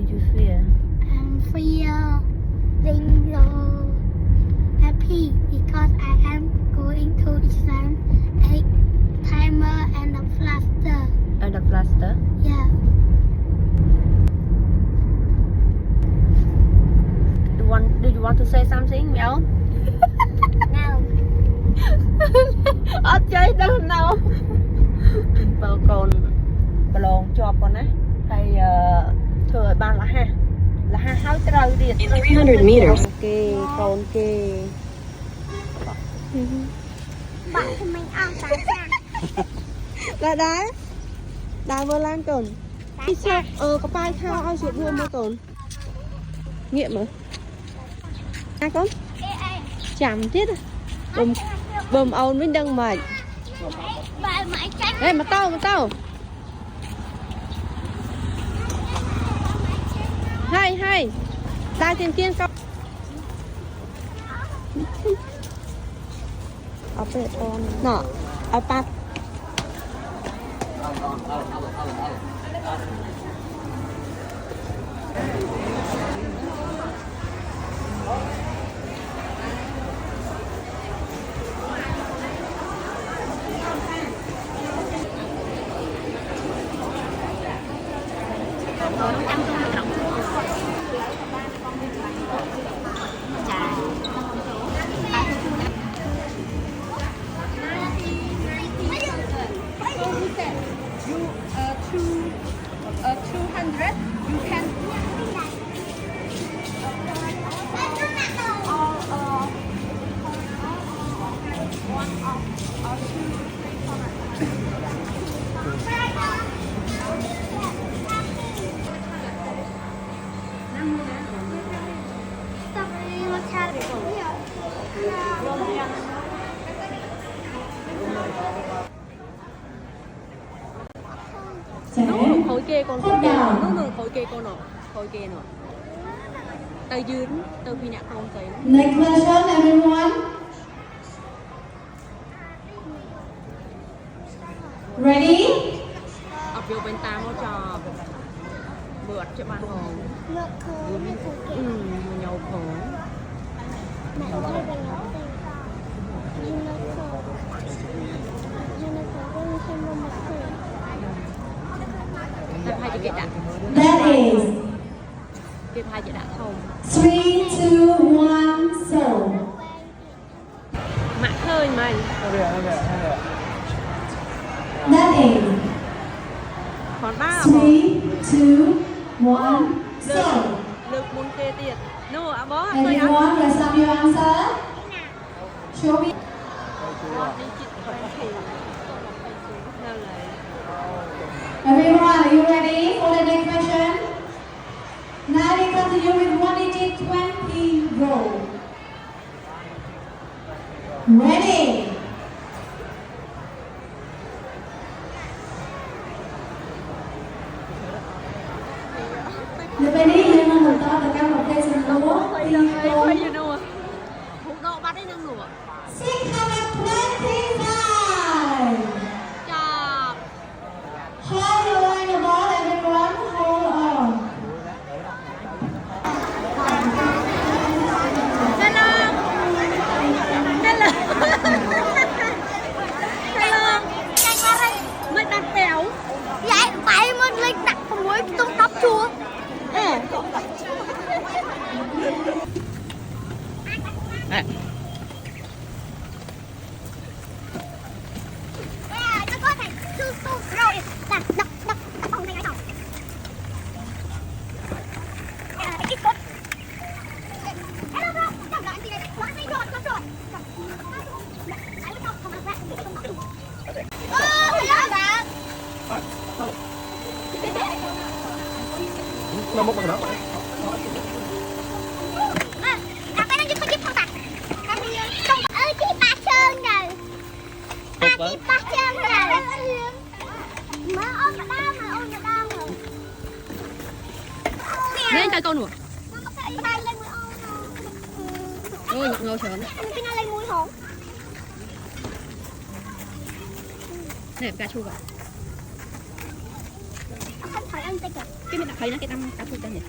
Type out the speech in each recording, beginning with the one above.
you feel? I'm feeling happy because I am going to exam a timer and a plaster. And a plaster? Yeah. Do you want to say something else? No. Ở chơi đâu nào? Bao con balon cho con á. Hay thừa ban là ha háo trời đi. In 300 meters. Ok, con kê. Bạn thì mình ăn tại sao? Là đá vừa lan cồn. Đi sao? Có bài thao ao sữa vừa mới cồn. Nghiệm mà. Con chạm thiết à. Bầm ồn với đăng mày. Đây mà tao hay ra tiền kiên con ở bên con nọ ở pat khối kê con khối kê con nọ từ dưới từ khi nhạc con thấy Next question, everyone. Ready? ở phía bên ta nó cho vượt cho bạn hồn Nước khô, nước khô kìa. nhau khổ Mẹ ơi, đây là nước khô. Nhưng nước khô. Nhưng nước khô có thêm một mật khô. tập hai chữ kết đạn That is tiếp hai chữ đạn không 3, 2, 1, so. mạ khơi mày That is còn 3 3, 2, 1, so. được muốn kê tiệt no à bó tôi đã Everyone, let's have your answer. Show me. Everyone, are you ready for the next question? Now we continue with 180, 20, go. Ready? Lúc này đi, nhưng mà ta là các một cây sân lúa. Thì quay you know hút độ bắt đấy nâng lụa 625. chà Hold the line of ball, everyone. Hold on. mới đặt bèo Vậy phải mất lên đặt vào muối tung tóc chua. Nó có thể tu rồi đặt phòng này rồi. Ít cốt. Hello, chậm lại gì này, quá hay rồi, lắm rồi. Nó móc bằng đó. Đặt cái nó giúp không đặt. Không ơi chị ba sơn rồi. Chị ba sơn rồi. Mà ôm vào đau rồi. lên tay con nữa Bay lên mũi ôm. ôi ngồi sớm Cái nó lên mũi hổ. nè cà chua vậy Không phải anh tích à? Cái mình đã thấy nó cái đăng cá phụ chân này.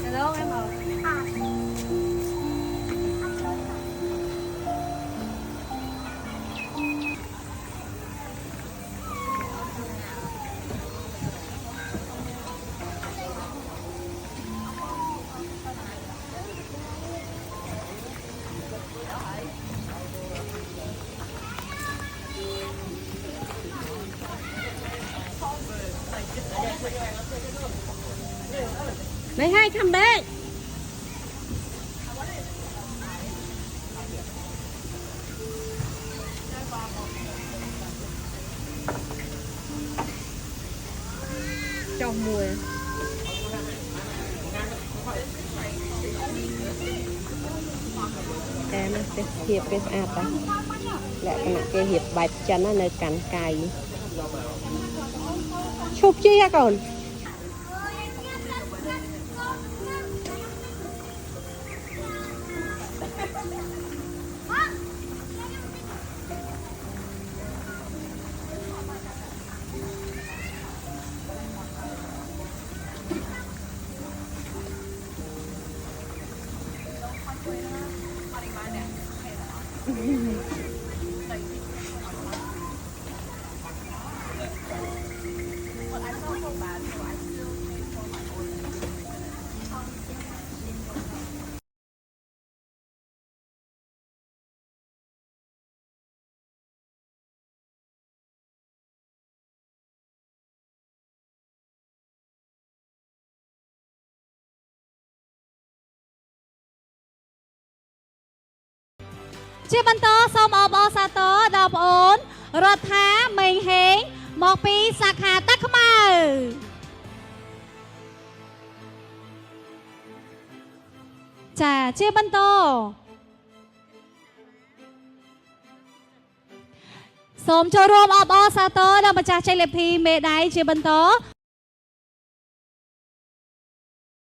Hello em ơi. Này hai come back. Trong mùi em sẽ hiệp cái ạt đó lại cái hiệp bạch chân nó nơi cắn cài chụp chi hả còn Chia bắn tố xong ở bó xa tố đọc ổn rọt thá mình hến một bí sạc hà tắc mơ chà chia bắn tố xong cho rôm ở bó xa tố đọc mà chà chay lệp thi mê đáy chia bắn tố